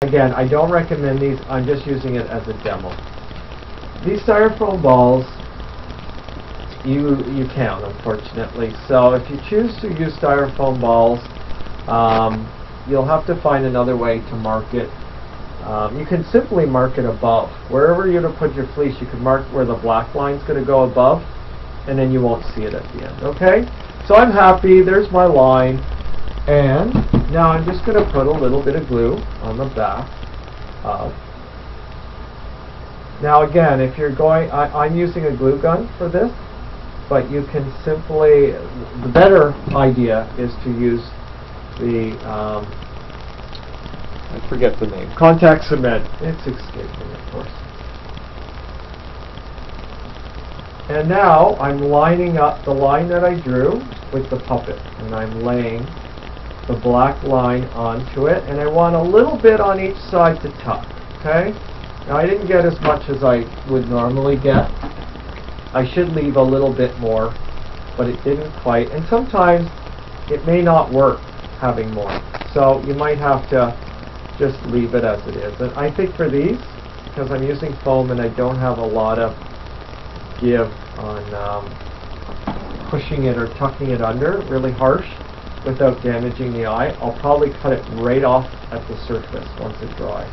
Again, I don't recommend these. I'm just using it as a demo. These styrofoam balls, you can, unfortunately. So if you choose to use styrofoam balls, you'll have to find another way to mark it. You can simply mark it above. Wherever you're going to put your fleece, you can mark where the black line's going to go above, and then you won't see it at the end. Okay? So I'm happy. There's my line. And now I'm just going to put a little bit of glue on the back. Now again, if you're going, I'm using a glue gun for this, but you can simply, the better idea is to use the, I forget the name, contact cement. It's escaping, of course. And now I'm lining up the line that I drew with the puppet, and I'm laying the black line onto it, and I want a little bit on each side to tuck. Okay? Now I didn't get as much as I would normally get. I should leave a little bit more, but it didn't quite. And sometimes it may not work having more. So you might have to just leave it as it is. And I think for these, because I'm using foam and I don't have a lot of give on pushing it or tucking it under really harsh without damaging the eye, I'll probably cut it right off at the surface once it dries.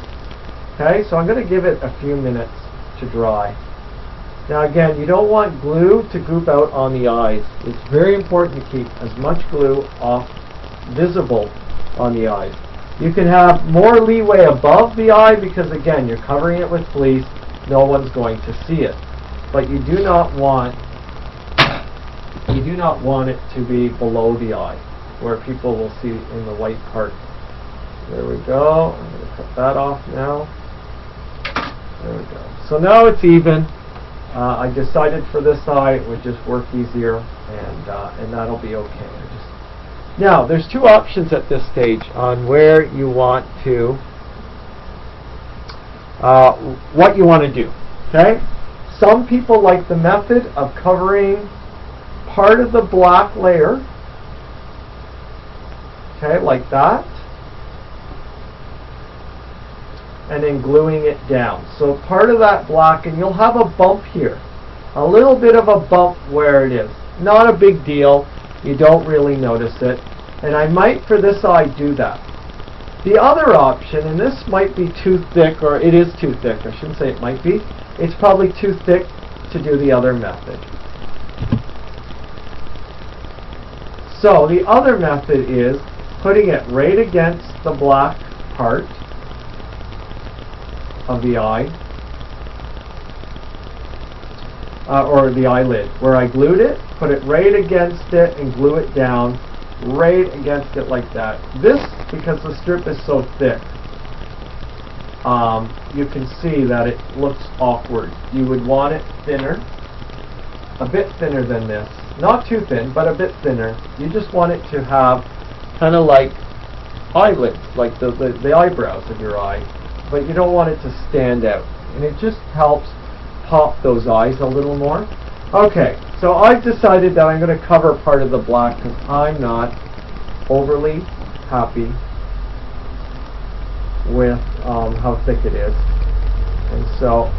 Okay, so I'm going to give it a few minutes to dry. Now again, you don't want glue to goop out on the eyes. It's very important to keep as much glue off visible on the eyes. You can have more leeway above the eye because again, you're covering it with fleece. No one's going to see it. But you do not want it to be below the eye, where people will see in the white part. There we go. I'm going to cut that off now. There we go. So now it's even. I decided for this eye it would just work easier, and that'll be okay. Now, there's two options at this stage on where you want to, what you want to do. Okay? Some people like the method of covering part of the black layer, okay, like that, and then gluing it down. So part of that black, and you'll have a bump here, a little bit of a bump where it is. Not a big deal. You don't really notice it. And I might, for this eye, do that. The other option, and this might be too thick, or it is too thick, I shouldn't say it might be, it's probably too thick to do the other method. So the other method is putting it right against the black part of the eye, or the eyelid, where I glued it, put it right against it and glue it down right against it like that. This, because the strip is so thick, you can see that it looks awkward. You would want it thinner, a bit thinner than this. Not too thin, but a bit thinner. You just want it to have kind of like eyelids, like the eyebrows of your eye, but you don't want it to stand out. And it just helps pop those eyes a little more. Okay, so I've decided that I'm going to cover part of the black because I'm not overly happy with how thick it is. And so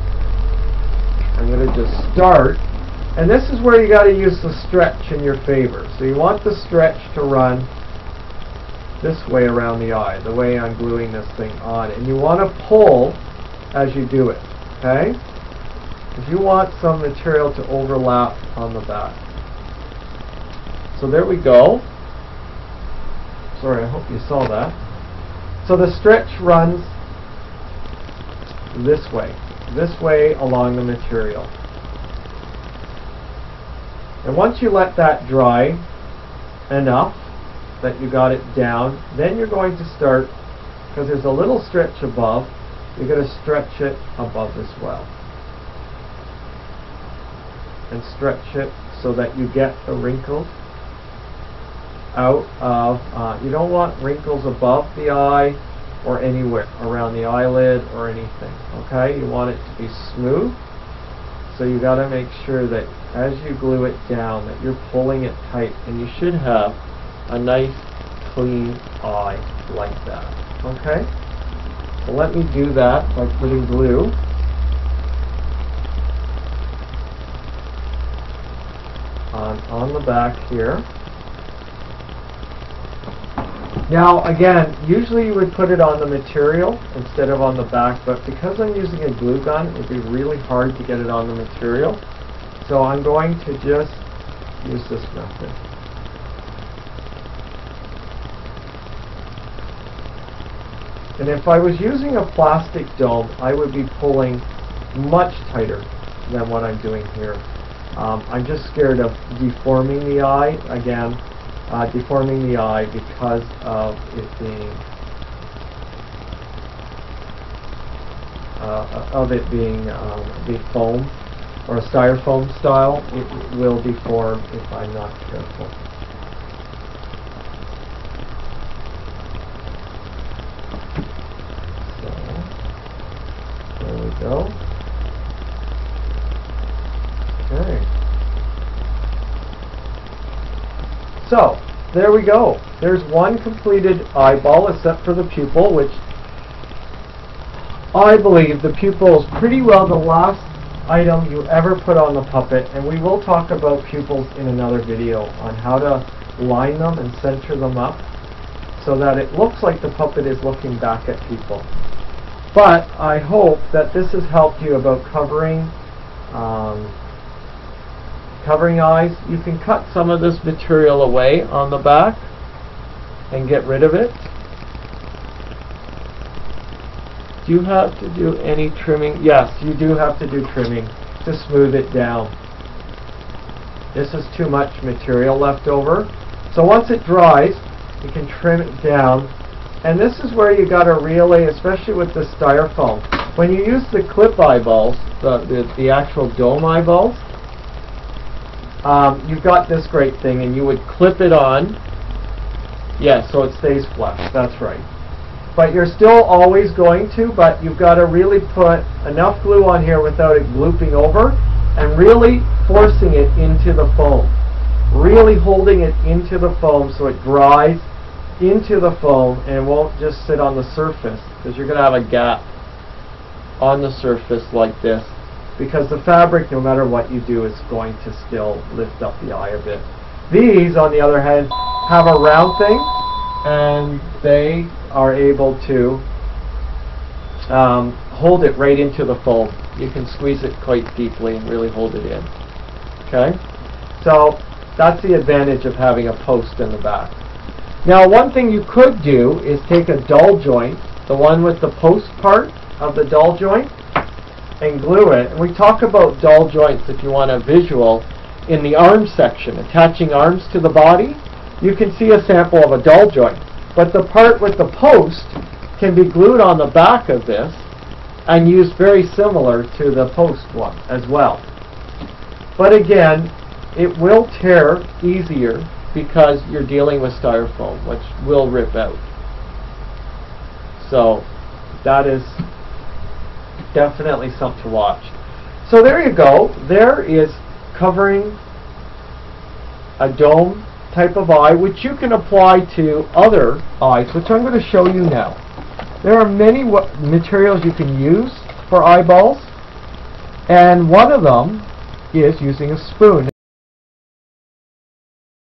I'm going to just start. And this is where you got to use the stretch in your favor. So you want the stretch to run this way around the eye, the way I'm gluing this thing on. And you want to pull as you do it, okay? If you want some material to overlap on the back. So there we go. Sorry, I hope you saw that. So the stretch runs this way along the material. And once you let that dry enough that you got it down, then you're going to start, because there's a little stretch above, you're going to stretch it above as well. And stretch it so that you get the wrinkles out of, you don't want wrinkles above the eye or anywhere around the eyelid or anything, okay? You want it to be smooth, so you got to make sure that as you glue it down that you're pulling it tight, and you should have a nice clean eye like that, okay? So let me do that by putting glue on the back here. Now again, usually you would put it on the material instead of on the back, but because I'm using a glue gun, it would be really hard to get it on the material. So I'm going to just use this method. And if I was using a plastic dome, I would be pulling much tighter than what I'm doing here. I'm just scared of deforming the eye, again, deforming the eye because of it being the foam or a styrofoam style. It will deform if I'm not careful. So there we go. Okay. So, there we go. There's one completed eyeball except for the pupil, which I believe the pupil is pretty well the last item you ever put on the puppet, and we will talk about pupils in another video on how to line them and center them up so that it looks like the puppet is looking back at people. But I hope that this has helped you about covering eyes. You can cut some of this material away on the back and get rid of it. Do you have to do any trimming? Yes, you do have to do trimming to smooth it down. This is too much material left over. So once it dries, you can trim it down. And this is where you got to really, especially with the styrofoam, when you use the clip eyeballs, the actual dome eyeballs, you've got this great thing, and you would clip it on. Yes, so it stays flush. That's right. But you're still always going to, but you've got to really put enough glue on here without it glooping over, and really forcing it into the foam. Really holding it into the foam so it dries into the foam and won't just sit on the surface, because you're going to have a gap on the surface like this, because the fabric, no matter what you do, is going to still lift up the eye a bit. These, on the other hand, have a round thing, and they are able to hold it right into the foam. You can squeeze it quite deeply and really hold it in. Okay? So that's the advantage of having a post in the back. Now, one thing you could do is take a dull joint, the one with the post part of the dull joint, and glue it. And we talk about dull joints, if you want a visual, in the arm section, attaching arms to the body. You can see a sample of a dull joint. But the part with the post can be glued on the back of this and used very similar to the post one as well. But again, it will tear easier because you're dealing with styrofoam, which will rip out. So that is definitely something to watch. So there you go. There is covering a dome type of eye, which you can apply to other eyes, which I'm going to show you now. There are many materials you can use for eyeballs, and one of them is using a spoon.